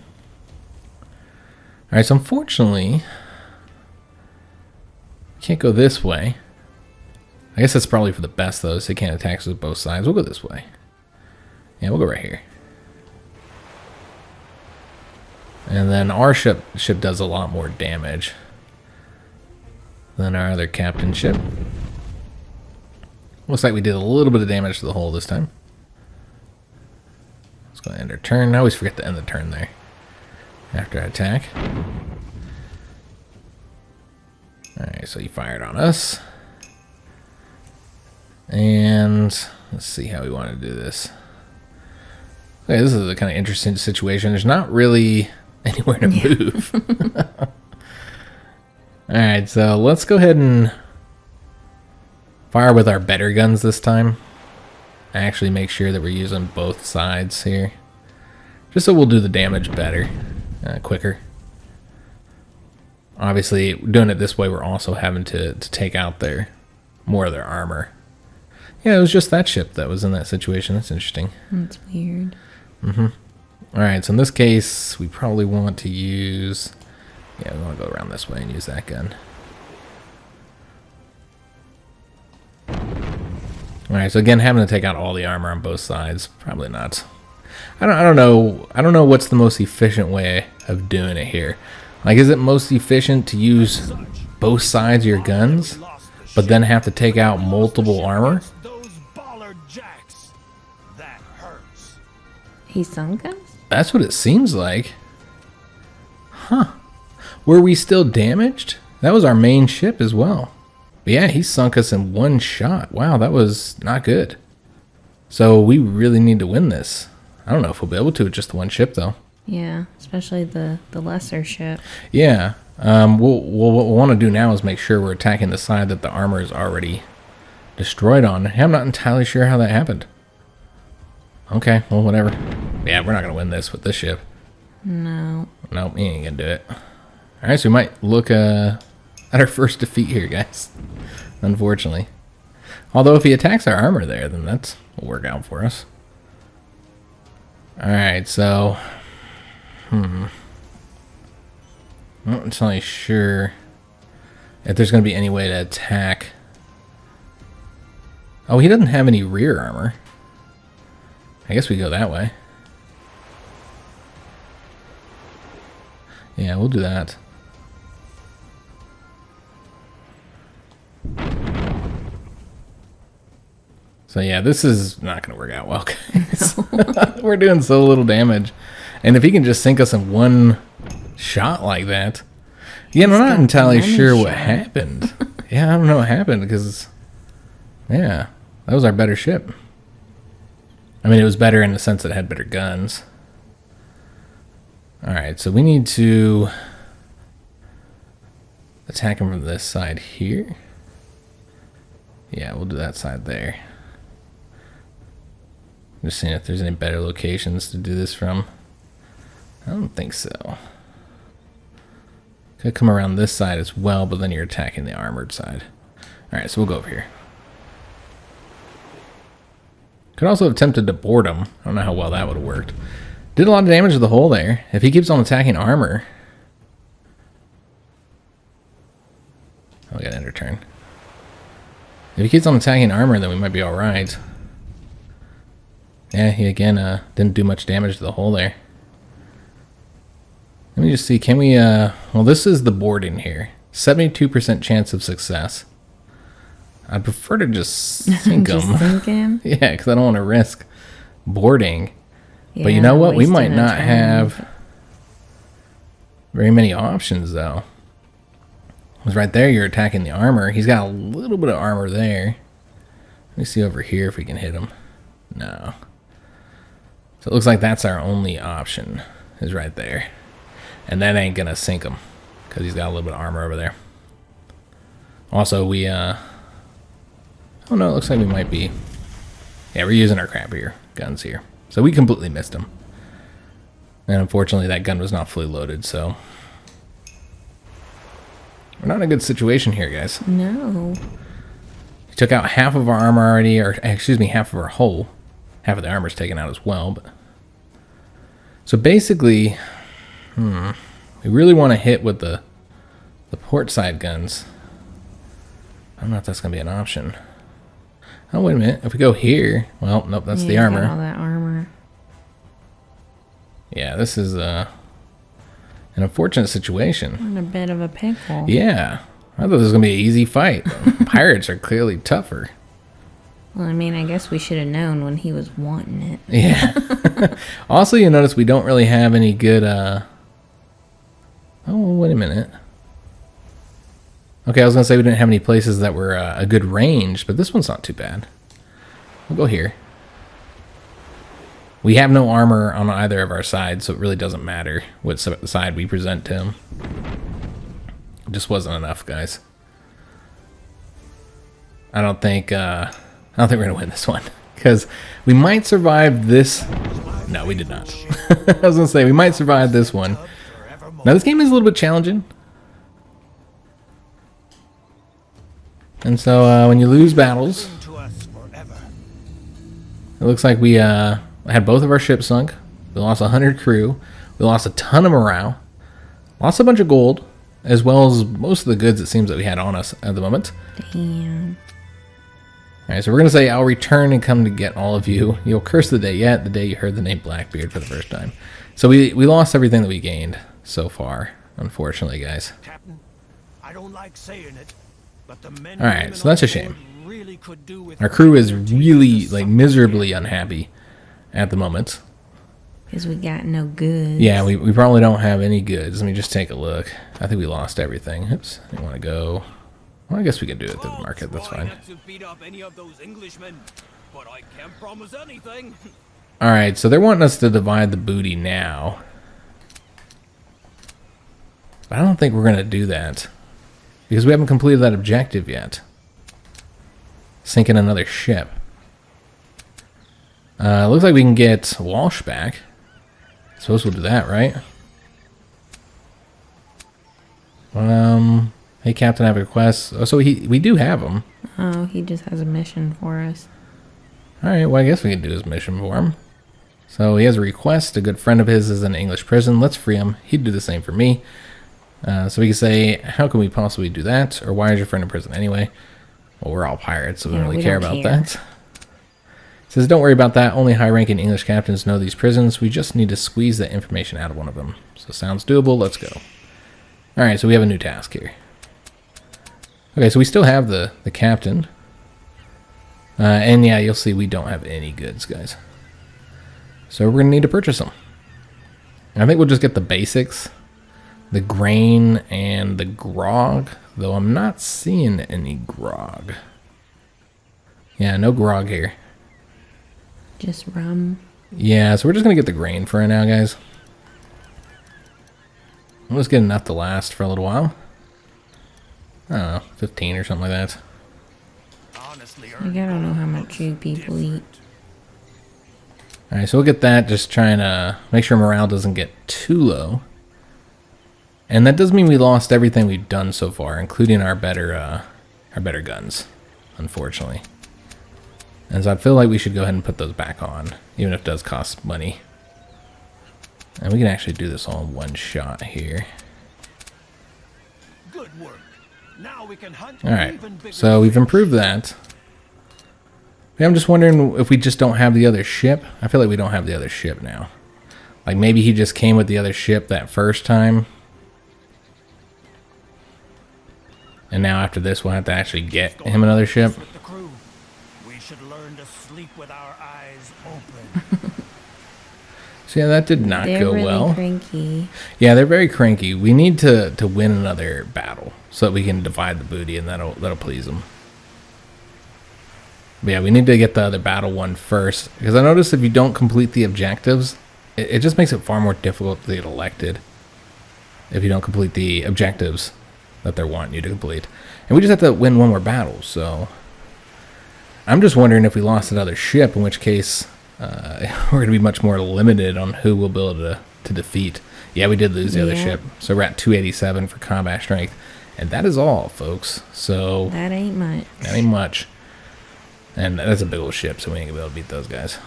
A: Alright, so unfortunately, can't go this way. I guess that's probably for the best, though, so they can't attack us with both sides. We'll go this way. Yeah, we'll go right here. And then our ship does a lot more damage than our other captain ship. Looks like we did a little bit of damage to the hull this time. Let's go end our turn. I always forget to end the turn there after I attack. Alright, so he fired on us. And let's see how we want to do this. Okay, this is a kind of interesting situation. There's not really anywhere to move. Alright, so let's go ahead and fire with our better guns this time. Actually make sure that we're using both sides here. Just so we'll do the damage better, quicker. Obviously, doing it this way, we're also having to take out more of their armor. Yeah, it was just that ship that was in that situation. That's interesting.
B: That's weird.
A: Alright, so in this case, we probably want to use... Yeah, we want to go around this way and use that gun. Alright, so again, having to take out all the armor on both sides, probably not. I don't know what's the most efficient way of doing it here. Like, is it most efficient to use both sides of your guns, but then have to take out multiple armor?
B: He sunk us?
A: That's what it seems like. Huh. Were we still damaged? That was our main ship as well. But yeah, he sunk us in one shot. Wow, that was not good. So we really need to win this. I don't know if we'll be able to with just the one ship, though.
B: Yeah, especially the lesser ship.
A: Yeah. What we'll want to do now is make sure we're attacking the side that the armor is already destroyed on. I'm not entirely sure how that happened. Okay, well, whatever. Yeah, we're not going to win this with this ship.
B: No.
A: Nope, he ain't going to do it. Alright, so we might look at our first defeat here, guys. Unfortunately. Although if he attacks our armor there, then that's will work out for us. Alright, so... I'm not entirely sure if there's going to be any way to attack. Oh, he doesn't have any rear armor. I guess we go that way. Yeah, we'll do that. So yeah, this is not going to work out well, guys. No. We're doing so little damage. And if he can just sink us in one shot like that... Yeah, I'm not entirely sure what happened. Yeah, I don't know what happened because... Yeah, that was our better ship. I mean, it was better in the sense that it had better guns. Alright, so we need to attack him from this side here. Yeah, we'll do that side there. Just seeing if there's any better locations to do this from. I don't think so. Could come around this side as well, but then you're attacking the armored side. Alright, so we'll go over here. Could also have attempted to board him. I don't know how well that would have worked. Did a lot of damage to the hull there. If he keeps on attacking armor... Oh, we got to end our turn. If he keeps on attacking armor, then we might be alright. Yeah, he again didn't do much damage to the hull there. Let me just see, can we... Well, this is the boarding here. 72% chance of success. I'd prefer to just sink them.
B: Just sink him?
A: Yeah, because I don't want to risk boarding.
B: Yeah,
A: but you know what? We
B: wasting
A: might
B: a
A: not
B: turn.
A: have very many options, though. Because right there, you're attacking the armor. He's got a little bit of armor there. Let me see over here if we can hit him. No. So it looks like that's our only option, is right there. And that ain't going to sink him, because he's got a little bit of armor over there. Also, we, oh no, it looks like we might be, yeah, we're using our crappier guns here. So we completely missed him. And unfortunately, that gun was not fully loaded, so we're not in a good situation here, guys.
B: No.
A: He took out half of our armor already, or excuse me, half of our hull. Half of the armor's taken out as well, but so basically, we really want to hit with the port side guns. I don't know if that's gonna be an option. Oh, wait a minute. If we go here, well, nope, that's the
B: he's got
A: armor.
B: all that armor.
A: Yeah, this is an unfortunate situation.
B: In a bit of a pickle.
A: Yeah, I thought this was gonna be an easy fight. Pirates are clearly tougher.
B: Well, I mean, I guess we should have known when he was wanting it.
A: Yeah. Also, you notice we don't really have any good, oh, wait a minute. Okay, I was going to say we didn't have any places that were a good range, but this one's not too bad. We'll go here. We have no armor on either of our sides, so it really doesn't matter what side we present to him. It just wasn't enough, guys. I don't think we're going to win this one, because we might survive this. No, we did not. I was going to say, we might survive this one. Now, this game is a little bit challenging. And so, when you lose battles, it looks like we had both of our ships sunk. We lost 100 crew. We lost a ton of morale. Lost a bunch of gold, as well as most of the goods it seems that we had on us at the moment.
B: Damn.
A: Alright, so we're going to say, I'll return and come to get all of you. You'll curse the day yet, the day you heard the name Blackbeard for the first time. So we lost everything that we gained so far, unfortunately, guys.
C: Captain, I don't like saying it, but the men
A: Alright, so that's a shame.
C: really could do with
A: Our crew is really, like, miserably unhappy at the moment.
B: Because we got no goods.
A: Yeah, we probably don't have any goods. Let me just take a look. I think we lost everything. Oops, I didn't want to go. Well, I guess we can do it through the market. That's fine. Alright, so they're wanting us to divide the booty now. But I don't think we're going to do that, because we haven't completed that objective yet. Sinking another ship. Looks like we can get Walsh back. Suppose we'll do that, right? Hey, Captain, I have a request. Oh, so we do have him.
B: Oh, he just has a mission for us.
A: Alright, well, I guess we can do his mission for him. So he has a request. A good friend of his is in an English prison. Let's free him. He'd do the same for me. So we can say, how can we possibly do that? Or why is your friend in prison anyway? Well, we're all pirates, so we don't really care about that. It says, don't worry about that. Only high-ranking English captains know these prisons. We just need to squeeze that information out of one of them. So sounds doable. Let's go. Alright, so we have a new task here. Okay, so we still have the captain. And yeah, you'll see we don't have any goods, guys. So we're going to need to purchase them. And I think we'll just get the basics. The grain and the grog. Though I'm not seeing any grog. Yeah, no grog here.
B: Just rum.
A: Yeah, so we're just going to get the grain for right now, guys. Let's get enough to last for a little while. I don't know, 15 or something like that.
C: honestly
B: Like, I don't know how much you people eat.
A: Alright, so we'll get that, just trying to make sure morale doesn't get too low. And that does mean we lost everything we've done so far, including our better guns, unfortunately. And so I feel like we should go ahead and put those back on, even if it does cost money. And we can actually do this all in one shot here.
C: Good work. Now we can hunt
A: Alright,
C: even bigger
A: so we've
C: fish.
A: improved that. Yeah, I'm just wondering if we just don't have the other ship. I feel like we don't have the other ship now. Like maybe he just came with the other ship that first time. And now after this, we'll have to actually get him another ship.
C: With the crew, we should learn to sleep with our eyes open.
A: So yeah, that did not go
B: really
A: well.
B: Cranky.
A: Yeah, they're very cranky. We need to win another battle so that we can divide the booty, and that'll please them. But yeah, we need to get the other battle won first, because I noticed if you don't complete the objectives, it just makes it far more difficult to get elected. If you don't complete the objectives that they're wanting you to complete. And we just have to win one more battle, so I'm just wondering if we lost another ship, in which case we're going to be much more limited on who we'll be able to defeat. Yeah, we did lose the other ship, so we're at 287 for combat strength. And that is all, folks. So
B: That ain't much.
A: That ain't much. And that's a big old ship, so we ain't going to be able to beat those guys.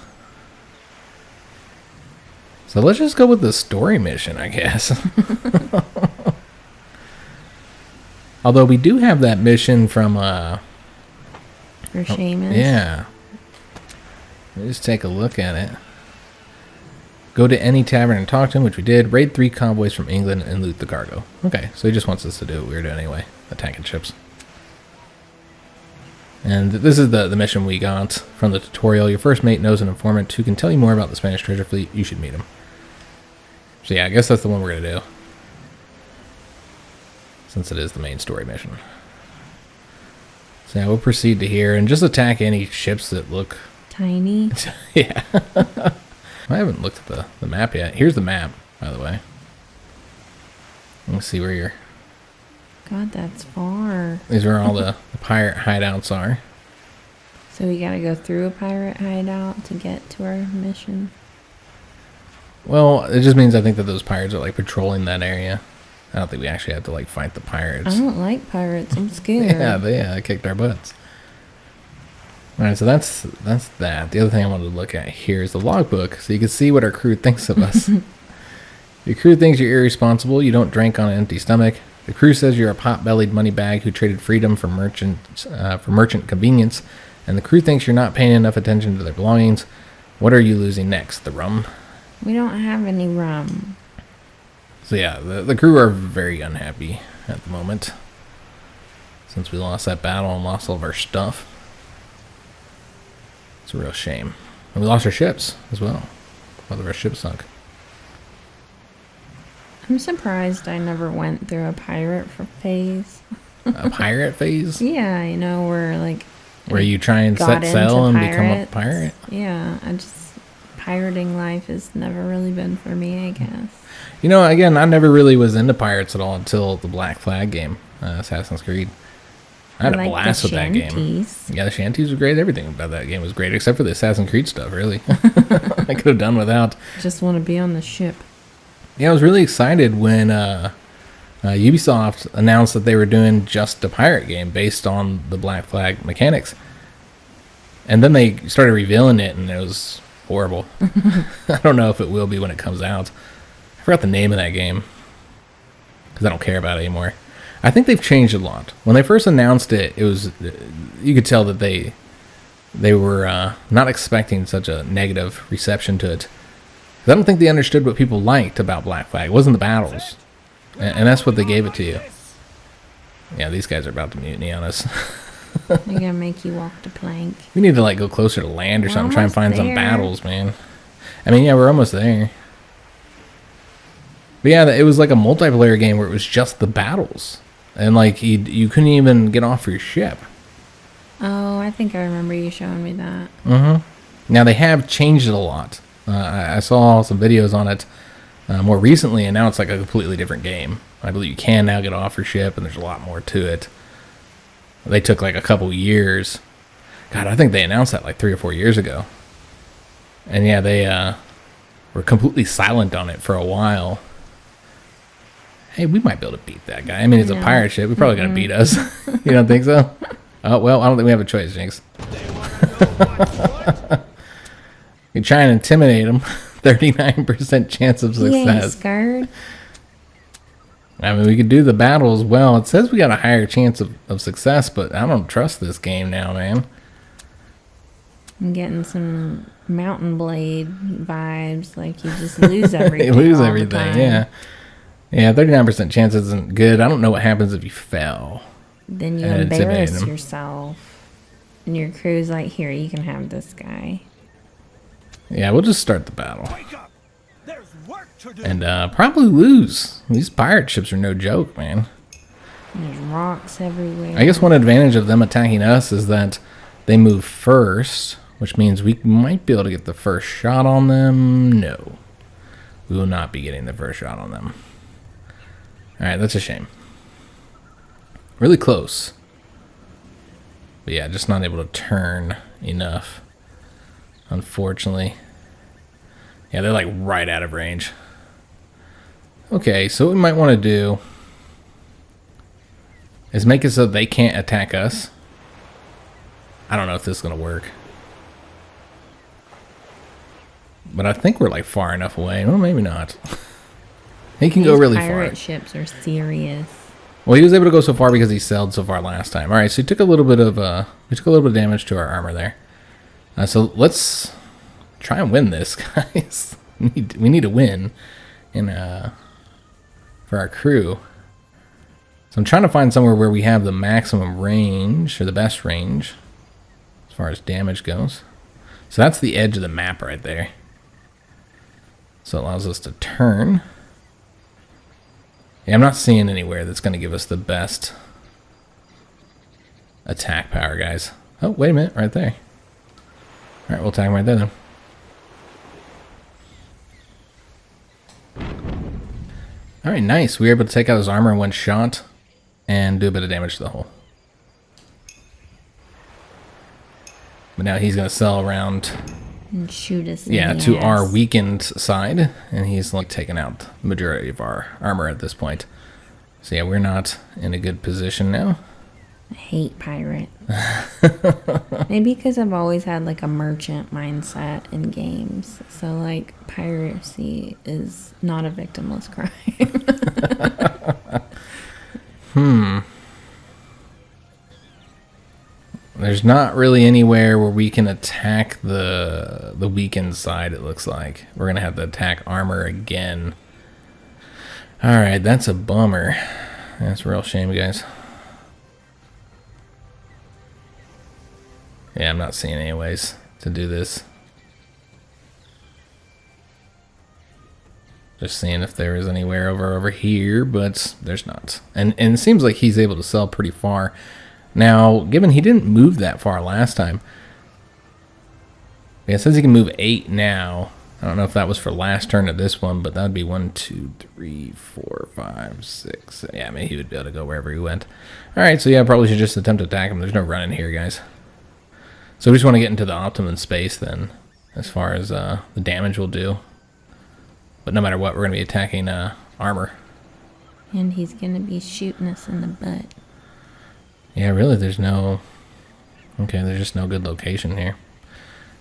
A: So let's just go with the story mission, I guess. Although we do have that mission from...
B: For Seamus.
A: Yeah. Let me just take a look at it. Go to any tavern and talk to him, which we did. Raid 3 convoys from England and loot the cargo. Okay, so he just wants us to do what we were doing anyway. Attacking ships. And this is the mission we got from the tutorial. Your first mate knows an informant who can tell you more about the Spanish treasure fleet. You should meet him. So yeah, I guess that's the one we're going to do. Since it is the main story mission. So yeah, we'll proceed to here and just attack any ships that look...
B: Tiny.
A: Yeah. I haven't looked at the map yet. Here's the map, by the way. Let's see where you're...
B: God, that's far.
A: These are all the pirate hideouts are.
B: So we gotta go through a pirate hideout to get to our mission?
A: Well, it just means I think that those pirates are like patrolling that area. I don't think we actually have to like fight the pirates.
B: I don't like pirates. I'm scared.
A: Yeah, they kicked our butts. Alright, so that's that. The other thing I wanted to look at here is the logbook, so you can see what our crew thinks of us. Your crew thinks you're irresponsible, you don't drink on an empty stomach. The crew says you're a pot-bellied money bag who traded freedom for merchant convenience, and the crew thinks you're not paying enough attention to their belongings. What are you losing next? The rum?
B: We don't have any rum.
A: So yeah, the crew are very unhappy at the moment, since we lost that battle and lost all of our stuff. It's a real shame. And we lost our ships as well. Both of our ships sunk.
B: I'm surprised I never went through a pirate phase.
A: A pirate phase?
B: Yeah, you know,
A: where you try and set sail and become a pirate?
B: Yeah, pirating life has never really been for me, I guess.
A: You know, again, I never really was into pirates at all until the Black Flag game, Assassin's Creed. I had a blast with that game. Yeah, the shanties were great. Everything about that game was great, except for the Assassin's Creed stuff, really. I could have done without.
B: Just want to be on the ship.
A: Yeah, I was really excited when Ubisoft announced that they were doing just a pirate game based on the Black Flag mechanics. And then they started revealing it, and it was horrible. I don't know if it will be when it comes out. I forgot the name of that game, because I don't care about it anymore. I think they've changed a lot. When they first announced it, it was you could tell that they were not expecting such a negative reception to it. I don't think they understood what people liked about Black Flag. It wasn't the battles. And that's what they gave it to you. Yeah, these guys are about to mutiny on us.
B: They're gonna make you walk the plank.
A: We need to like go closer to land or something. Try and find some battles, man. I mean, yeah, we're almost there. But yeah, it was like a multiplayer game where it was just the battles. And like you couldn't even get off your ship.
B: Oh, I think I remember you showing me that.
A: Mm-hmm. Now they have changed it a lot. I saw some videos on it more recently, and now it's like a completely different game. I believe you can now get off your ship, and there's a lot more to it. They took like a couple years. God, I think they announced that like 3 or 4 years ago. And yeah, they were completely silent on it for a while. Hey, we might be able to beat that guy. I mean, it's a pirate ship. We're probably going to beat us. You don't think so? Oh, well, I don't think we have a choice, Jinx. You try and intimidate him. 39% chance of success.
B: Yeah, scared.
A: I mean, we could do the battle as well. It says we got a higher chance of success, but I don't trust this game now, man.
B: I'm getting some Mountain Blade vibes. Like, you just lose everything.
A: You lose everything, yeah. Yeah, 39% chance isn't good. I don't know what happens if you fell.
B: Then you
A: and intimidating
B: embarrass
A: him.
B: yourself. And your crew's like, here, you can have this guy.
A: Yeah, we'll just start the battle.
C: Wake up! There's work to do.
A: And probably lose. These pirate ships are no joke, man.
B: There's rocks everywhere.
A: I guess one advantage of them attacking us is that they move first, which means we might be able to get the first shot on them. No. We will not be getting the first shot on them. Alright, that's a shame. Really close. But yeah, just not able to turn enough. Unfortunately. Yeah, they're like right out of range. Okay, so what we might want to do is make it so they can't attack us. I don't know if this is going to work. But I think we're like far enough away. Well, maybe not. He can go really far.
B: Pirate ships are serious.
A: Well, he was able to go so far because he sailed so far last time. All right, so he took a little bit of we took a little bit of damage to our armor there. So let's try and win this, guys. We need to win, for our crew. So I'm trying to find somewhere where we have the maximum range or the best range as far as damage goes. So that's the edge of the map right there. So it allows us to turn. Yeah, I'm not seeing anywhere that's going to give us the best attack power, guys. Oh, wait a minute, right there. All right, we'll attack him right there then. All right, nice. We were able to take out his armor in one shot and do a bit of damage to the hull. But now he's going to sail around,
B: And shoot us in
A: yeah,
B: the
A: to
B: ass.
A: our weakened side, and he's like taking out the majority of our armor at this point. So yeah, we're not in a good position now.
B: I hate pirate. Maybe because I've always had like a merchant mindset in games. So like piracy is not a victimless crime.
A: There's not really anywhere where we can attack the weakened side, it looks like. We're going to have to attack armor again. Alright, that's a bummer. That's a real shame, guys. Yeah, I'm not seeing any ways to do this. Just seeing if there is anywhere over here, but there's not. And it seems like he's able to sail pretty far. Now, given he didn't move that far last time, yeah, it says he can move 8 now. I don't know if that was for last turn at this one, but that would be 1, 2, 3, 4, 5, 6. Yeah, maybe he would be able to go wherever he went. All right, so yeah, probably should just attempt to attack him. There's no running here, guys. So we just want to get into the optimum space then, as far as the damage will do. But no matter what, we're going to be attacking armor.
B: And he's going to be shooting us in the butt.
A: Yeah, really, there's no... Okay, there's just no good location here.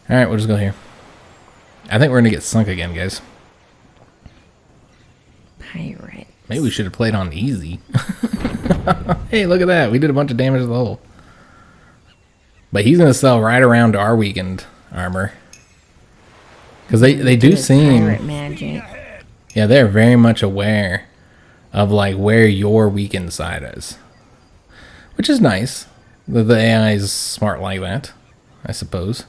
A: Alright, we'll just go here. I think we're going to get sunk again, guys.
B: Pirate.
A: Maybe we should have played on easy. Hey, look at that. We did a bunch of damage to the hull. But he's going to sell right around our weakened armor. Because they do seem...
B: Pirate magic.
A: Yeah, they're very much aware of like where your weakened side is. Which is nice. The AI is smart like that, I suppose.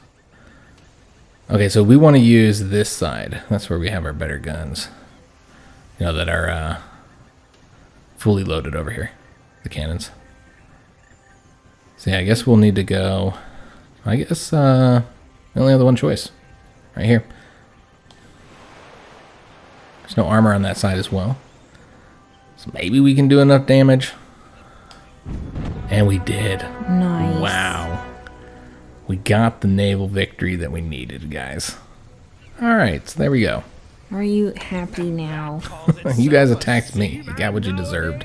A: Okay, so we want to use this side. That's where we have our better guns. You know, that are fully loaded over here. The cannons. So yeah, I guess we'll need to go... I guess we only have the one choice. Right here. There's no armor on that side as well. So maybe we can do enough damage. And we did.
B: Nice.
A: Wow. We got the naval victory that we needed, guys. Alright, so there we go.
B: Are you happy now?
A: You guys attacked me. You got what you deserved.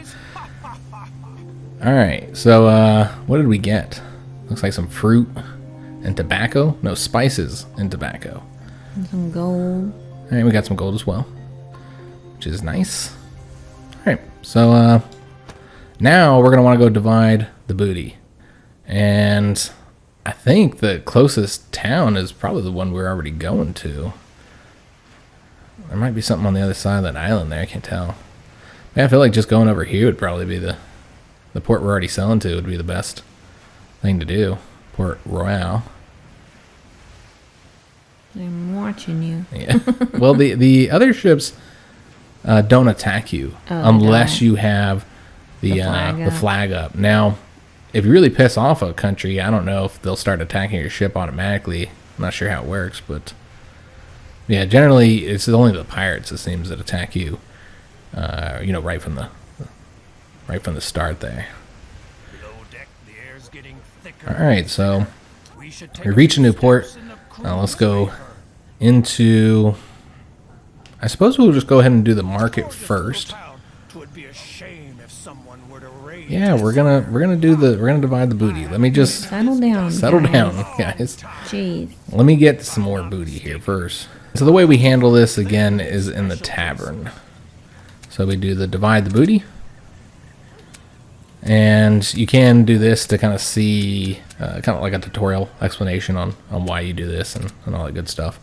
A: Alright, so what did we get? Looks like some fruit and tobacco. No, spices and tobacco.
B: And some gold.
A: Alright, we got some gold as well, which is nice. Alright, so now we're going to want to go divide the booty. And I think the closest town is probably the one we're already going to. There might be something on the other side of that island there, I can't tell. Yeah, I feel like just going over here would probably be the the port we're already selling to would be the best thing to do. Port Royal.
B: I'm watching you.
A: Yeah. Well, the other ships don't attack you unless you have the flag up. Now, if you really piss off a country, I don't know if they'll start attacking your ship automatically. I'm not sure how it works, but yeah, generally it's only the pirates, it seems, that attack you. You know, right from the start there. All right, so we reach a new port. Let's go into. I suppose we'll just go ahead and do the market first. Yeah, we're gonna divide the booty. Let me just
B: settle down,
A: guys.
B: Jeez.
A: Let me get some more booty here first. So the way we handle this again is in the tavern. So we do the divide the booty, and you can do this to kind of see, kind of like a tutorial explanation on why you do this and all that good stuff.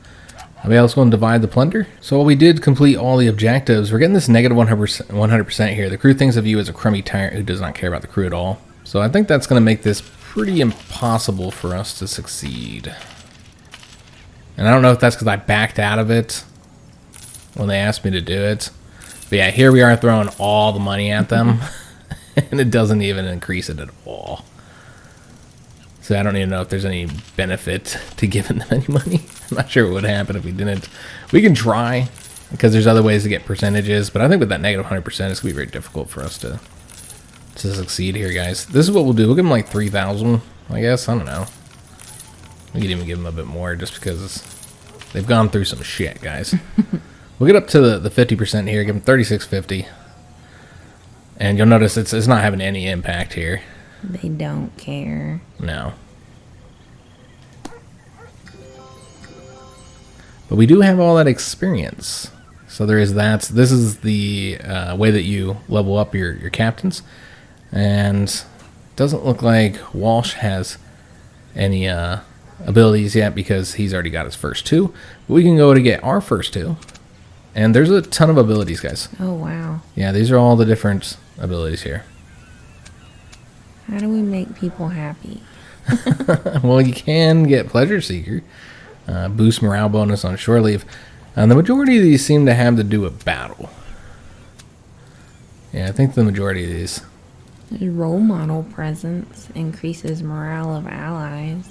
A: Okay, let's go and divide the plunder. So while we did complete all the objectives, we're getting this negative 100% here. The crew thinks of you as a crummy tyrant who does not care about the crew at all. So I think that's going to make this pretty impossible for us to succeed. And I don't know if that's because I backed out of it when they asked me to do it. But yeah, here we are throwing all the money at them. And it doesn't even increase it at all. So I don't even know if there's any benefit to giving them any money. I'm not sure what would happen if we didn't. We can try, because there's other ways to get percentages, but I think with that negative 100%, it's going to be very difficult for us to succeed here, guys. This is what we'll do. We'll give them like 3,000, I guess. I don't know. We could even give them a bit more just because they've gone through some shit, guys. We'll get up to the 50% here. Give them 3650. And you'll notice it's not having any impact here.
B: They don't care.
A: No. But we do have all that experience. So there is that. This is the way that you level up your captains. And it doesn't look like Walsh has any abilities yet because he's already got his first two. But we can go to get our first two. And there's a ton of abilities, guys.
B: Oh, wow.
A: Yeah, these are all the different abilities here.
B: How do we make people happy?
A: Well, you can get Pleasure Seeker. Boost morale bonus on shore leave. And the majority of these seem to have to do with battle. Yeah, I think the majority of these.
B: There's role model presence. Increases morale of allies.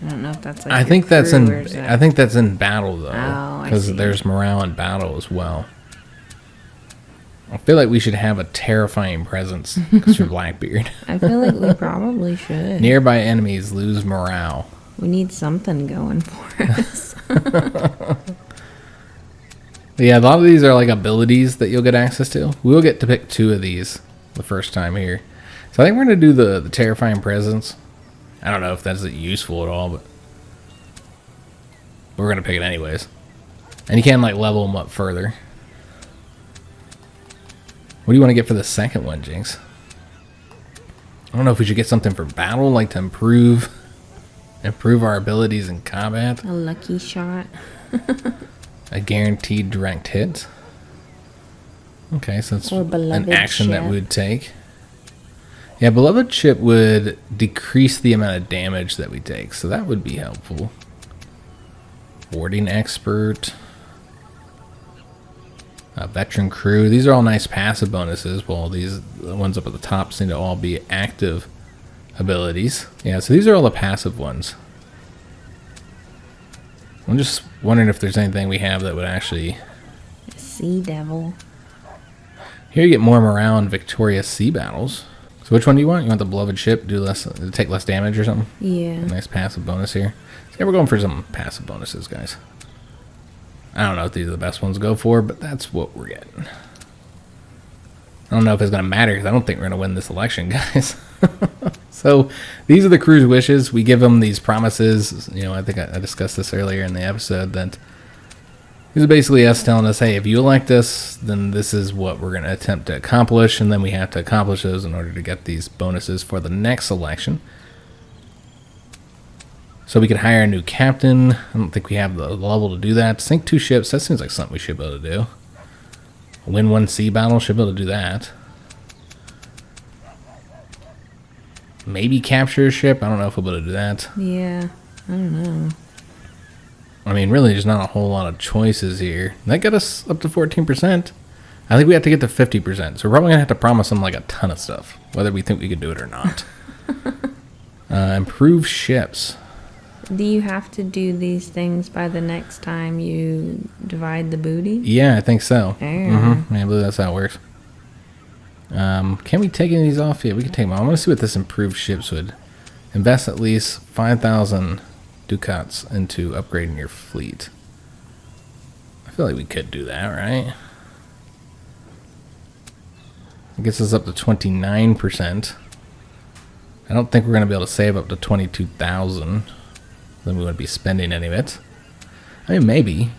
B: I don't know if that's like
A: I think that's in battle though. Because there's morale in battle as well. I feel like we should have a terrifying presence because you're Blackbeard.
B: I feel like we probably should.
A: Nearby enemies lose morale.
B: We need something going for us.
A: Yeah, a lot of these are like abilities that you'll get access to. We'll get to pick 2 of these the first time here. So I think we're going to do the terrifying presence. I don't know if that's useful at all, but we're going to pick it anyways. And you can like level them up further. What do you want to get for the second one, Jinx? I don't know if we should get something for battle, like to improve our abilities in combat.
B: A lucky shot.
A: A guaranteed direct hit. Okay, so it's an action
B: ship
A: that we would take. Yeah, beloved ship would decrease the amount of damage that we take, so that would be helpful. Boarding expert. Veteran crew. These are all nice passive bonuses. Well, the ones up at the top seem to all be active abilities. Yeah, so these are all the passive ones. I'm just wondering if there's anything we have that would actually...
B: Sea Devil.
A: Here you get more morale in victorious sea battles. So which one do you want? You want the beloved ship? Take less damage or something?
B: Yeah.
A: A nice passive bonus here. So yeah, we're going for some passive bonuses, guys. I don't know if these are the best ones to go for, but that's what we're getting. I don't know if it's going to matter because I don't think we're going to win this election, guys. So these are the crew's wishes. We give them these promises. You know, I think I discussed this earlier in the episode that these are basically us telling us, hey, if you elect us, then this is what we're going to attempt to accomplish, and then we have to accomplish those in order to get these bonuses for the next election. So we could hire a new captain. I don't think we have the level to do that. Sink 2 ships, that seems like something we should be able to do. Win 1 sea battle, should be able to do that. maybe capture a ship. I don't know if we'll be able to do that.
B: Yeah, I don't know.
A: I mean, really, there's not a whole lot of choices here. That got us up to 14%. I think we have to get to 50%. So we're probably going to have to promise them like a ton of stuff, whether we think we could do it or not. Improve ships.
B: Do you have to do these things by the next time you divide the booty?
A: Yeah, I think so.
B: Yeah,
A: I believe that's how it works. Can we take any of these off? Yeah, we can take them off. I want to see what this improved ships would. Invest at least 5,000 ducats into upgrading your fleet. I feel like we could do that, right? It gets us up to 29%. I don't think we're going to be able to save up to 22,000. Then we wouldn't be spending any of it. I mean, maybe.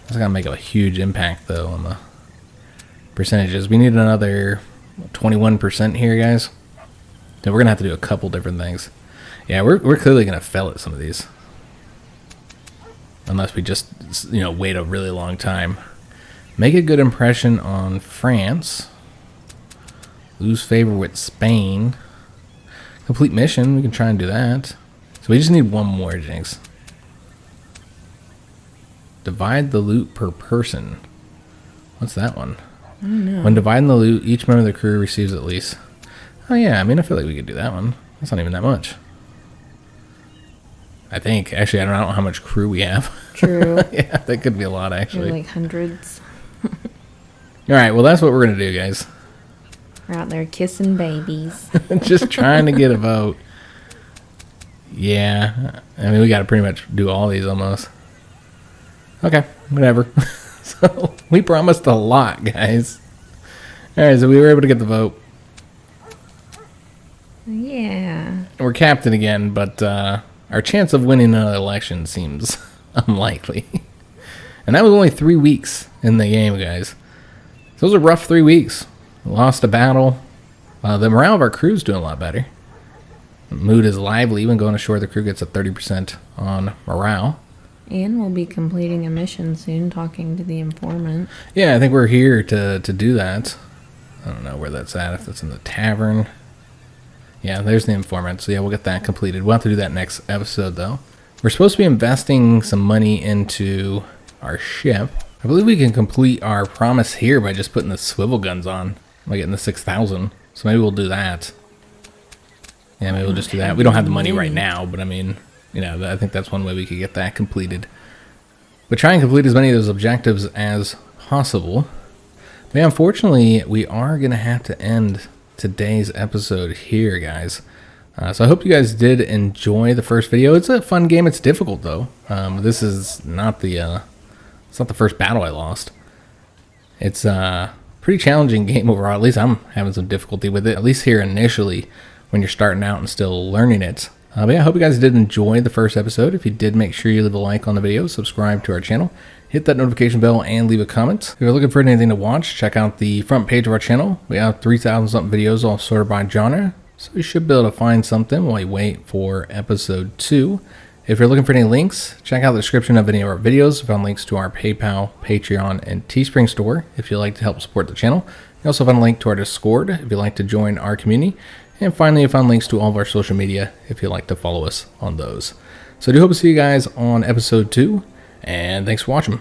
A: It's going to make a huge impact, though, on the percentages. We need another 21% here, guys. Then we're going to have to do a couple different things. Yeah, we're clearly going to fail at some of these. Unless we just, wait a really long time. Make a good impression on France. Lose favor with Spain. Complete mission. We can try and do that. So we just need one more, Jinx. Divide the loot per person. What's that one?
B: I don't know.
A: When dividing the loot, each member of the crew receives at least... Oh yeah, I mean, I feel like we could do that one. That's not even that much. I think. Actually, I don't know how much crew we have.
B: True.
A: Yeah, that could be a lot, actually.
B: Like hundreds.
A: Alright, well, that's what we're going to do, guys.
B: We're out there kissing babies.
A: Just trying to get a vote. Yeah, I mean, we got to pretty much do all these almost. Okay, whatever. So, we promised a lot, guys. Alright, so we were able to get the vote.
B: Yeah.
A: We're captain again, but our chance of winning another election seems unlikely. And that was only 3 weeks in the game, guys. So it was a rough 3 weeks. Lost a battle. The morale of our crew's doing a lot better. Mood is lively. When going ashore, the crew gets a 30% on morale.
B: And we'll be completing a mission soon, talking to the informant.
A: Yeah, I think we're here to do that. I don't know where that's at, if that's in the tavern. Yeah, there's the informant. So yeah, we'll get that completed. We'll have to do that next episode, though. We're supposed to be investing some money into our ship. I believe we can complete our promise here by just putting the swivel guns on. By getting the 6,000. So maybe we'll do that. Yeah, maybe we'll just do that. We don't have the money right now, but I mean, I think that's one way we could get that completed. But try and complete as many of those objectives as possible. But yeah, unfortunately, we are going to have to end today's episode here, guys. So I hope you guys did enjoy the first video. It's a fun game. It's difficult, though. This is not the first battle I lost. It's a pretty challenging game overall. At least I'm having some difficulty with it, at least here initially when you're starting out and still learning it. But yeah, I hope you guys did enjoy the first episode. If you did, make sure you leave a like on the video, subscribe to our channel, hit that notification bell, and leave a comment. If you're looking for anything to watch, check out the front page of our channel. We have 3,000 something videos all sorted by genre, so you should be able to find something while you wait for episode 2. If you're looking for any links, check out the description of any of our videos. We found links to our PayPal, Patreon, and Teespring store if you'd like to help support the channel. You also found a link to our Discord if you'd like to join our community. And finally, you found links to all of our social media if you'd like to follow us on those. So I do hope to see you guys on episode 2, and thanks for watching.